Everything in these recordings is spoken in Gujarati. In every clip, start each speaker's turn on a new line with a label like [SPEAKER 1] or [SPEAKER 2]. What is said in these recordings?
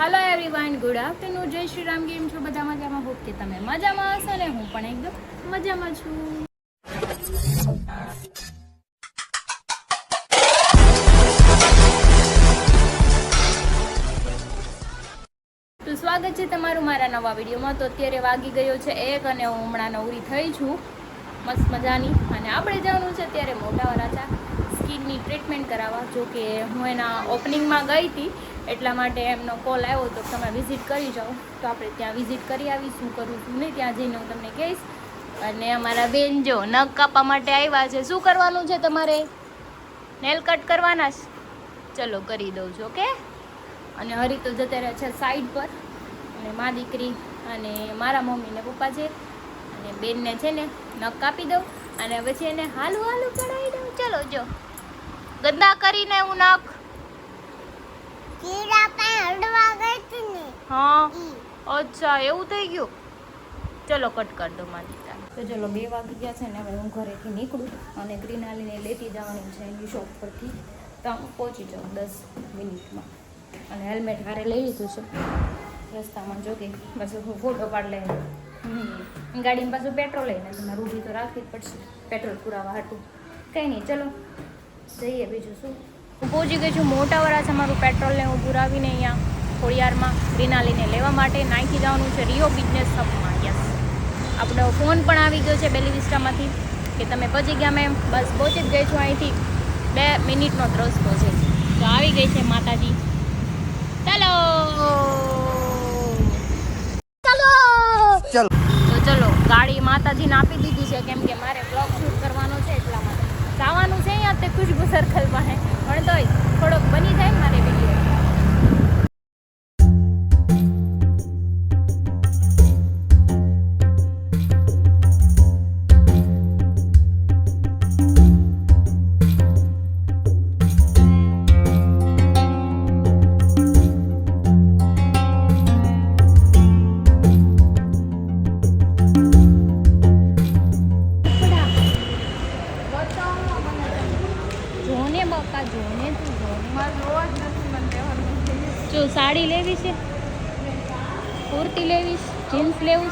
[SPEAKER 1] હેલો એવરીવન, ગુડ આફ્ટરનૂન, જય શ્રી રામ. કેમ છો બધા? મજામાં? હોપ કે તમે મજામાં હશો ને હું પણ એકદમ મજામાં છું. તો સ્વાગત છે તમારું મારા નવા વિડીયોમાં. તો અત્યારે વાગી ગયો છે 1 અને હું હમણાં નવરી થઈ છું મસ્ત મજાની, અને આપણે જવાનું છે અત્યારે મોટા વરાછા સ્કિનની ટ્રીટમેન્ટ કરાવવા. જો કે હું એના ઓપનિંગમાં ગઈ હતી એટલા માટે એમનો કોલ આવ્યો તો તમે વિઝિટ કરી જાઓ. તો આપણે ત્યાં વિઝિટ કરી આવી, શું કરું છું નહીં ત્યાં જઈને હું તમને કહીશ. અને અમારા બેન જો નખ કાપવા માટે આવ્યા છે. શું કરવાનું છે તમારે? નેલ કટ કરવાના છે? ચલો કરી દઉં છું, ઓકે. અને હરી તો જતા રહ્યા છે સાઈડ પર, અને મા દીકરી અને મારા મમ્મી ને પપ્પા છે, અને બેનને છે ને નખ કાપી દઉં અને પછી એને હાલું હાલું ચડાવી દઉં. ચલો જો ગંદા કરીને હું નખ હા અચ્છા એવું થઈ ગયું. ચલો કટ કરી દો મારી દીકરા. તો ચલો 2 વાગી ગયા છે ને હવે હું ઘરેથી નીકળું અને ગ્રીનાલીને લેતી જવાની છે એની શોપ પરથી. તો હું પહોંચી જાઉં 10 મિનિટમાં. અને હેલ્મેટ હારે લઈ લીધું છે. રસ્તામાં જો કે બસ હું ફોટો પાડ લે ગાડીમાં પાછું પેટ્રોલ લઈને તમારે ઊભી તો રાખવી જ પડશે પેટ્રોલ પુરાવા હાટું. કંઈ નહીં, ચલો જઈએ. બીજું શું, હું પહોંચી ગઈ છું મોટા વરાછા. મારું પેટ્રોલને હું પુરાવીને અહીંયા ખોડિયારમાં ગ્રીનાલીને લેવા માટે નાખી જવાનું છે રિયો બિઝનેસ હબમાં. યસ, આપણો ફોન પણ આવી ગયો છે બેલી વિસ્ટામાંથી કે તમે પહોંચી ગયા. મેમ બસ પહોંચી જ ગઈ છું. અહીંથી 2 મિનિટનો જ રસ્તો છે. તો આવી ગઈ છે માતાજી. ચલો ચલો તો ચલો ગાડી માતાજીને આપી દીધી છે, કેમ કે મારે બ્લોગ શૂટ કરવાનો છે એટલા માટે જવાનું છે અહીંયા તે ખુશ્બુ સર્કલ પાસે. પણ તોય થોડોક બની જાય મારે વિડીયો. જો સાડી લેવી છે, કુર્તી લેવી, જીન્સ લેવું,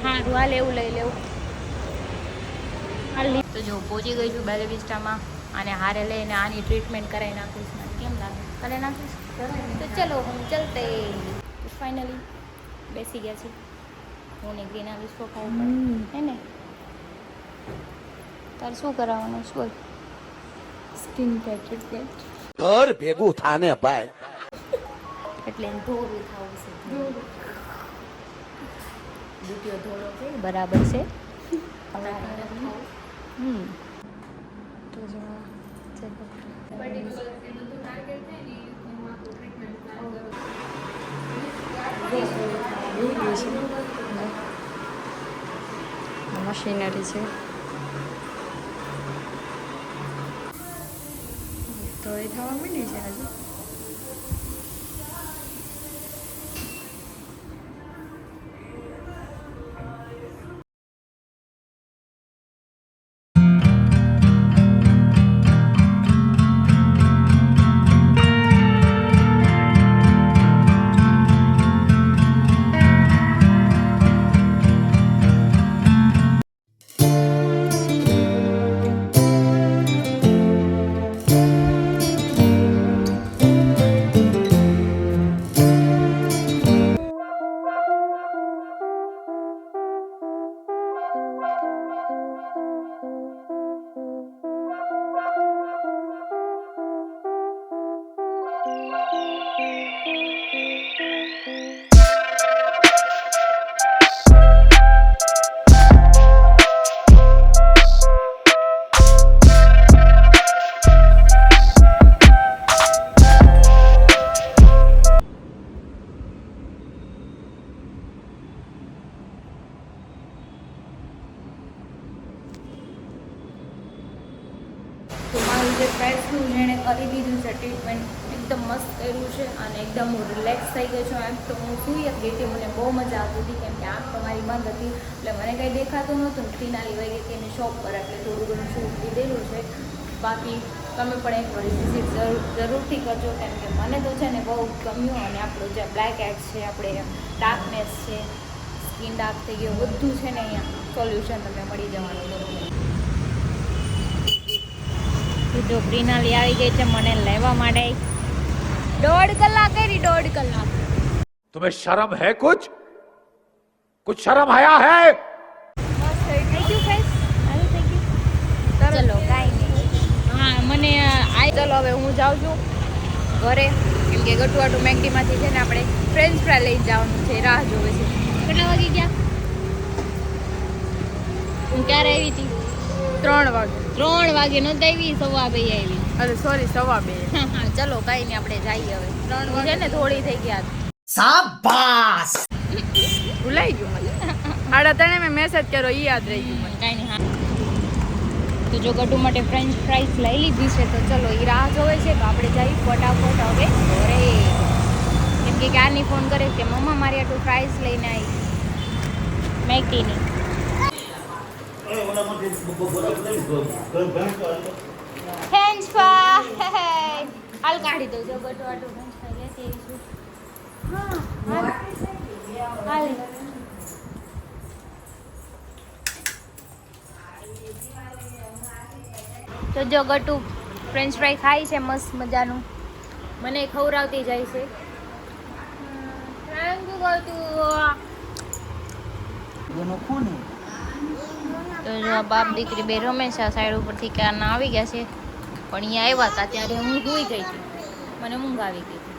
[SPEAKER 1] હા રૂઆ લેવું લઈ લેવું. તો જો પહોંચી ગઈ છું બેલી વિસ્ટામાં અને હારે લઈને આની ટ્રીટમેન્ટ કરાવી નાખીશ. કેમ લાગે? કરે નાખીશ. તો ચલો હું ચલતે. ફાઇનલી બેસી ગયા છે હું ને ગ્રીન આવી સોફા ઉપર, હે ને? તારે શું કરાવવાનું છે? બોલ. Skin care treatment.
[SPEAKER 2] ઘર ભેગું થાને ભાઈ,
[SPEAKER 1] એટલે ધોળું થવું છે. ડૂટીઓ ધોળો છે બરાબર છે. તો જો
[SPEAKER 3] મશીનરી છે તો એ થવા માંડી છે આજે. તો મારું જે ફેસનું જેણે કરી દીધું છે ટ્રીટમેન્ટ એકદમ મસ્ત કર્યું છે અને એકદમ હું રિલેક્સ થઈ ગઈ છું. એમ તો હું સૂઈ જ ગઈ હતી, મને બહુ મજા આવતી હતી કેમ કે આંખ તમારી બંધ હતી એટલે મને કંઈ દેખાતું નહોતું. ફિનાલી વહી ગઈ હતી એની શોપ પર એટલે થોડું ઘણું શૂટ લીધેલું છે. બાકી તમે પણ એકવાર વિઝિટ જરૂરથી કરજો, કેમ કે મને તો છે ને બહુ ગમ્યું. અને આપણું જે બ્લેક હેડ્સ છે, આપણે ડાર્કનેસ છે, સ્કિન ડાર્ક થઈ ગયો, બધું છે ને અહીંયા સોલ્યુશન તમને મળી જવાનું છે. જો ગ્રીનાલી આવી ગઈ છે મને લેવા માટે. 1.5 કલાક કરી, 1.5 કલાક.
[SPEAKER 2] तुम्हें शर्म है कुछ शर्म आया है?
[SPEAKER 3] Thank you friends. ચલો કાંઈ નહીં. હા મને ચલો હવે હું જાઉં છું ઘરે, કેમ કે ગટુઆટુ મેગડીમાંથી છે ને આપણે ફ્રેન્ચ ફ્રાય લઈને જવાનું છે. રાહ જોવે છે. કેટલા વાગી ગયા? હું ક્યારે આવી હતી? 3 વાગે. 3 વાગે નહોતી આવી, 2:15 આવી. અરે સોરી, 2:15. હા ચલો કાંઈ નહીં, આપણે જઈએ હવે. 3 વાગે ને થોડી થઈ ગયા.
[SPEAKER 4] શાબાશ.
[SPEAKER 3] ભૂલાઈ ગયું મને. 3:30 મેં મેસેજ કર્યો, એ યાદ રહી ગયું મને. કાંઈ નહીં. હા તો જો ગટુ માટે ફ્રેન્ચ ફ્રાઈઝ લઈ લીધી છે, તો ચલો એ રાહ જોવે છે, તો આપણે જઈએ ફટાફટ હવે ઘરે. કેમ કે ક્યારની ફોન કરે કે મમ્મા મારી આટલું ફ્રાઈઝ લઈને આવી મેગડીની. ફ્રેન્ચ ફ્રાઈ હાલ કાઢી દઉં. જો ગટુ આટલું ફ્રેન્ચ ફ્રાઈ લેતી આવીશું. હા હાલ. તો જો ગટુ ફ્રેન્ચ ફ્રાઈ ખાઈ છે મસ્ત મજાનું, મને ખવડાવતી જાય છે. Thank you Gatu. તો જો બાપ દીકરી બે રમે છે સાઈડ ઉપરથી, ક્યારના આવી ગયા છે, પણ અહીંયા આવ્યા હતા ત્યારે હું સૂઈ ગઈ હતી, મને ઊંઘ આવી ગઈ હતી.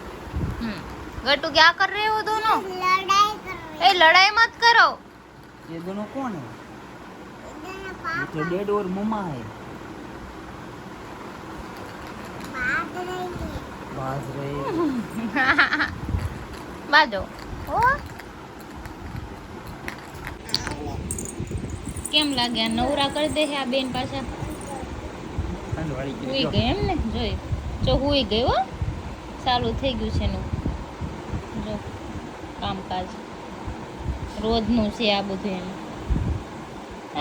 [SPEAKER 3] ગટુ ક્યાં કર રહે હો દોનો? એ લડાઈ મત કરો.
[SPEAKER 4] ये दोनों कौन है? ये तो डैड और मम्मा है. बाज रहे.
[SPEAKER 3] બાજો ઓ કેમ લાગ્યા? નવરા કરી દે છે આ બેન પાછા. હુઈ ગઈ એમ ને? જોઈ જો હુઈ ગઈ હો. ચાલુ થઈ ગયું છે એનું જો કામકાજ રોજનું છે આ બધું એનું.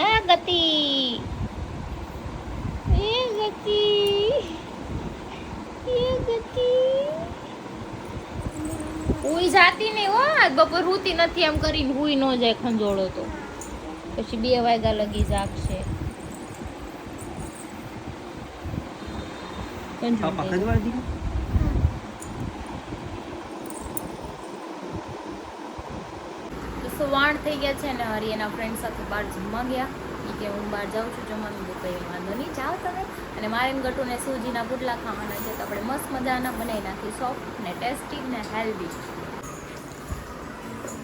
[SPEAKER 3] આ ગતિ એ ગતિ એ ગતિ હુઈ જાતી નહીં હો. આજ બપોર હુતી નથી એમ કરીને હુઈ ન જાય ખંજોળો તો પછી 2 વાગ્યા લગી જાગશે.
[SPEAKER 4] पापा खजवाड़ दी.
[SPEAKER 3] સવાણ થઈ ગયા છે ને હરી એના ફ્રેન્ડ સાથે બહાર જમવા ગયા. એ કે હું બહાર જાઉં છું જમવાનું, તો કંઈ વાંધો નહીં, જાઓ તમે. અને મારે ગટુને સૂજીના પુડલા ખાવાના છે, તો આપણે મસ્ત મજાના બનાવી નાખી, સોફ્ટ ને ટેસ્ટી ને હેલ્ધી.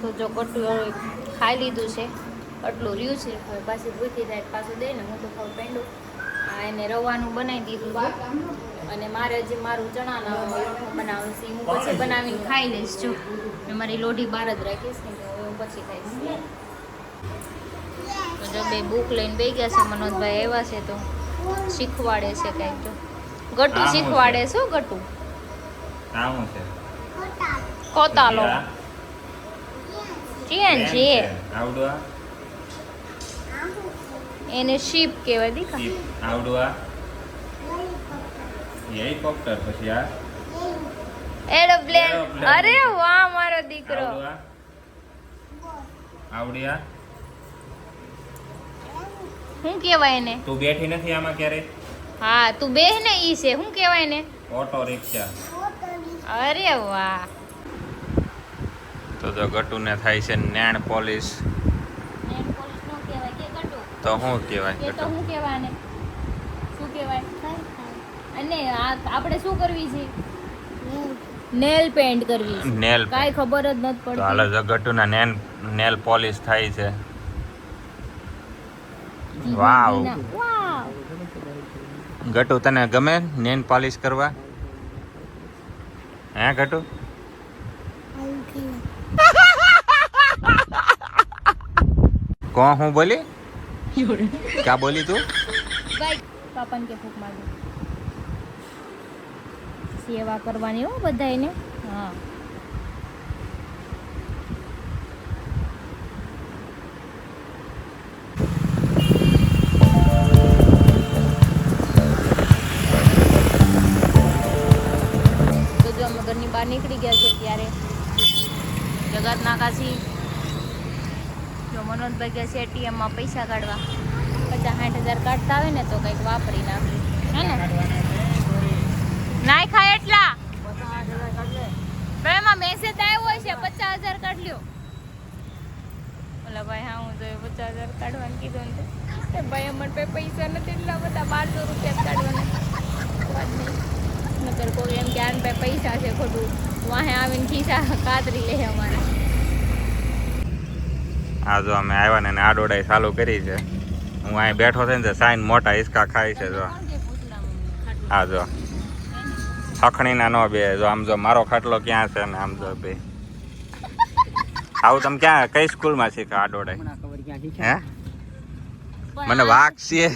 [SPEAKER 3] તો જો ગટુ ખાઈ લીધું છે, આટલું રહ્યું છે, હવે પાછી ભૂખી જાય પાછું દે ને. હું તો ખાવ પેંડું. આ એને રવાનું બનાવી દીધું હતું, અને મારે જે મારું ચણાના બનાવવાનું છે હું પછી બનાવીને ખાઈ લઈશ. જો મેં મારી લોઢી બહાર જ રાખીશ, કેમ કે હવે હું પછી ખાઈશ. તો જો બે બુક લઈને બે ગયા છે, મનોજભાઈ આવ્યા છે તો શીખવાડે છે કંઈક. તો ગટુ શીખવાડે શું? ગટુ કોતાલો ચેન છે, એને શીપ કહેવાય. દીખા
[SPEAKER 5] આવડવા હેલિકોપ્ટર, પછી આ
[SPEAKER 3] એરોપ્લેન. અરે વાહ મારો દીકરો.
[SPEAKER 5] આવડ્યા
[SPEAKER 3] શું કહેવાય એને?
[SPEAKER 5] તું બેઠી નથી આમાં ક્યારે?
[SPEAKER 3] હા તું બેહ ને, ઈ છે શું કહેવાય ને?
[SPEAKER 5] Auto rickshaw.
[SPEAKER 3] અરે વાહ.
[SPEAKER 5] તો જો ગટુને થાય છે નેણ પોલિશ.
[SPEAKER 3] નેલ પોલિશ નો કહેવાય કે ગટુ?
[SPEAKER 5] તો શું કહેવાય
[SPEAKER 3] કે તો
[SPEAKER 5] ગટુ?
[SPEAKER 3] શું કહેવાય ને? શું કહેવાય? અને આપણે શું કરવી છે? નેલ પેન્ટ કરવી છે.
[SPEAKER 5] નેલ
[SPEAKER 3] કાંઈ ખબર જ નથી
[SPEAKER 5] તો હાલ
[SPEAKER 3] પડતી.
[SPEAKER 5] જો ગટુના નેલ પોલિશ થાય છે. વાવ
[SPEAKER 3] વાવ.
[SPEAKER 5] ગટુ તને ગમે નેલ પોલિશ કરવા? હે ગટુ? કોણ હું બોલી? ક્યાં બોલી તું?
[SPEAKER 3] ભાઈ પાપન કે ફૂક માર દો. સેવા કરવાની હો બધાયને. હા
[SPEAKER 1] છે ત્યારે જગત નાકાથી જો મનોજભાઈ ગયા છે એટીએમમાં પૈસા કાઢવા 50-60 હજાર કાઢતા હોય ને તો કંઈક વાપરી નાખી હે ને નાય ખાય એટલા પણ એમાં મેસેજ આવ્યો છે 50,000 કાઢ લ્યો ઓલા ભાઈ હા હું તો 50,000 કાઢવાનું કીધું ને તે ભાઈ અમારે પાસે પૈસા નથી એટલા બધા 1200 રૂપિયા કાઢવાના નકર કોઈ એમ કે આને પાસે પૈસા છે ખોટું વાહે આવીને ખીસા કાતરી લે અમારે
[SPEAKER 5] આ જો અમે આવ્યા ને આ દોડાઈ ચાલુ કરી છે હું અહીં બેઠો છે ને સાઈન મોટા હિસકા ખાય છે જો આ જો સખણીના નો બે જો આમ જો મારો ખાટલો ક્યાં છે ને આમ જો બે આવું તમે ક્યાં કઈ સ્કૂલમાં શીખા આ દોડાઈ
[SPEAKER 4] મને ખબર ક્યાં શીખે
[SPEAKER 5] હે મને વાક છે
[SPEAKER 1] આ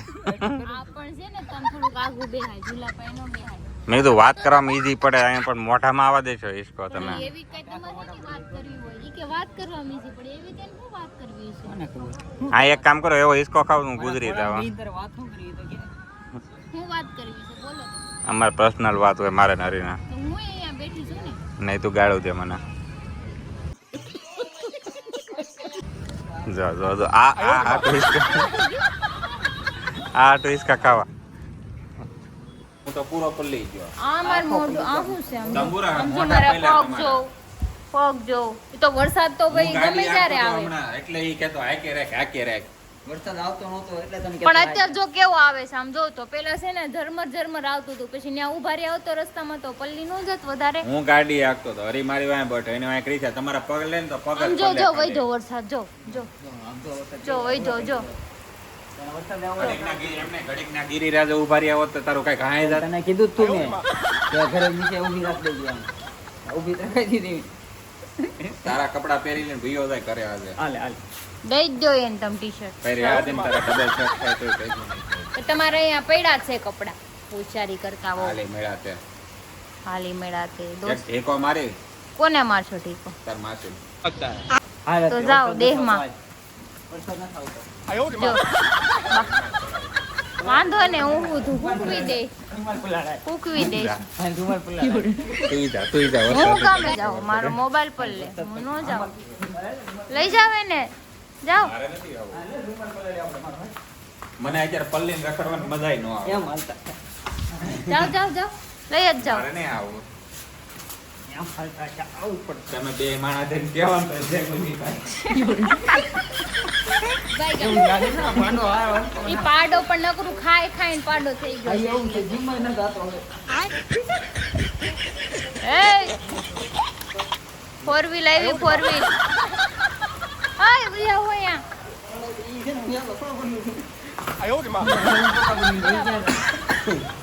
[SPEAKER 1] પણ છે ને તમ થોડુંક આગું બેહાય ઝૂલા પાસે નો બેહાય
[SPEAKER 5] મેં કીધું વાત કરવામાં ઈઝી પડે અહીંયા પણ મોઢામાં આવવા દે છો હિસકો તમે
[SPEAKER 1] એવી કઈ તમારે વાત કરવી હોય ઈ કે વાત કરવામાં ઈઝી પડે એવી તેને શું વાત કરવી છે
[SPEAKER 4] મને ખબર
[SPEAKER 5] હા એક કામ કરો એવો હિસકો ખાવ હું ગુજરી જાવ
[SPEAKER 4] અંદર વાત શું કરી તો કે
[SPEAKER 1] શું વાત કરવી છે બોલો તો
[SPEAKER 5] અમારે પર્સનલ વાત હોય મારે નરીના
[SPEAKER 1] તો હું અહીંયા બેઠી છું ને
[SPEAKER 5] નહીં તું ગાળું દે મને જો જો જો આ ટ્વિસ્ટ આ ટ્વિસ્ટ ખાવા હું તો પૂરો પલ્લી ગયો
[SPEAKER 1] આ માર મોઢું આ શું છે આમ જો?
[SPEAKER 5] તંબુરા
[SPEAKER 1] આમ જો
[SPEAKER 5] મોઢા
[SPEAKER 1] મારા
[SPEAKER 5] પહેલા
[SPEAKER 1] પગ જો પગ જો ઈ તો વરસાદ તો ભાઈ ગમે ત્યારે આવે
[SPEAKER 5] એટલે ઈ કહેતો હાકે રાખ
[SPEAKER 4] વરસાદ આવતો નહોતો એટલે તમે
[SPEAKER 1] પણ અત્યારે જો કેવો આવે છે આમ જો તો પેલા છે ને ઝરમર આવતું હતું પછી ત્યાં ઉભા રહ્યા આવતો રસ્તામાં તો પલ્લી નો જત વધારે
[SPEAKER 5] હું ગાડી હાકતો તો હરી મારી વાય બટ એને વાય કરી છે તમારા પગ લે ને તો પગ
[SPEAKER 1] આમ જો જો વઈધો વરસાદ જો જો જો વઈધો જો
[SPEAKER 4] વરસાદ આવ્યો
[SPEAKER 5] ઘડીકના ગિરિરાજ ઉભા રહ્યા હોત તો તારું કઈ ઘાય જાત
[SPEAKER 4] તને કીધું જ તું મેં કે ઘરે નીચે ઊભી રાખ દેજે આમ ઊભી રાખી દીધી
[SPEAKER 5] તારા કપડા પહેરી લઈને ભીયો જાય કરે આજે
[SPEAKER 4] હાલે હાલે
[SPEAKER 1] દઈ જ દો એને તમે ટી-શર્ટ
[SPEAKER 5] પહેરી આ દિન તારા ડબલ શર્ટ થાય તો કઈ નહીં
[SPEAKER 1] તો તમારે અહીંયા પડ્યા છે કપડા હોશિયારી કરતા હો
[SPEAKER 5] હાલે મેળા તે
[SPEAKER 1] હાલી મેળા તે દોસ્ત
[SPEAKER 5] ઠેકો મારી
[SPEAKER 1] કોને મારશો ઠીકો
[SPEAKER 5] તાર માસી
[SPEAKER 4] હાલે
[SPEAKER 1] તો જાઓ દેહમાં
[SPEAKER 4] વરસાદ ન આવતો
[SPEAKER 1] જો વાંધો ને હું બધું ફૂકવી દે
[SPEAKER 4] રૂમાલ પલાળાય
[SPEAKER 1] ફૂકવી દે
[SPEAKER 4] હા રૂમાલ પલાળાય
[SPEAKER 5] તું જા
[SPEAKER 1] હું કામે જાઉં મારો મોબાઈલ પર લે હું ન જાઉં લઈ જાવ ને જાઓ
[SPEAKER 5] મારે નથી આવું મને અત્યારે પલ્લીને રખડવાની મજા ન આવે
[SPEAKER 4] એમ હાલતા
[SPEAKER 1] જાઓ જાઓ જાઓ લઈ જ જાઓ
[SPEAKER 5] મારે નહીં આવું
[SPEAKER 4] એમ હાલતા છે આવું પડશે
[SPEAKER 5] તમે બે માણસ થઈને કહેવાનું તો છે કોઈ ભાઈ
[SPEAKER 4] એવું લાગે છે ને ભાંડો આવ્યો
[SPEAKER 1] ઈ પાડો પણ નકરું ખાઈને પાડો થઈ
[SPEAKER 4] આ
[SPEAKER 1] ગયો
[SPEAKER 4] એવું છે જીમમાં ન જાતો હવે
[SPEAKER 1] એ 4 વ્હીલ આવી 4 વ્હીલ આય ભૈયા હોય
[SPEAKER 4] ઈ છે ને હું થોડો બન્યું છું
[SPEAKER 2] આયો રે માં
[SPEAKER 4] હું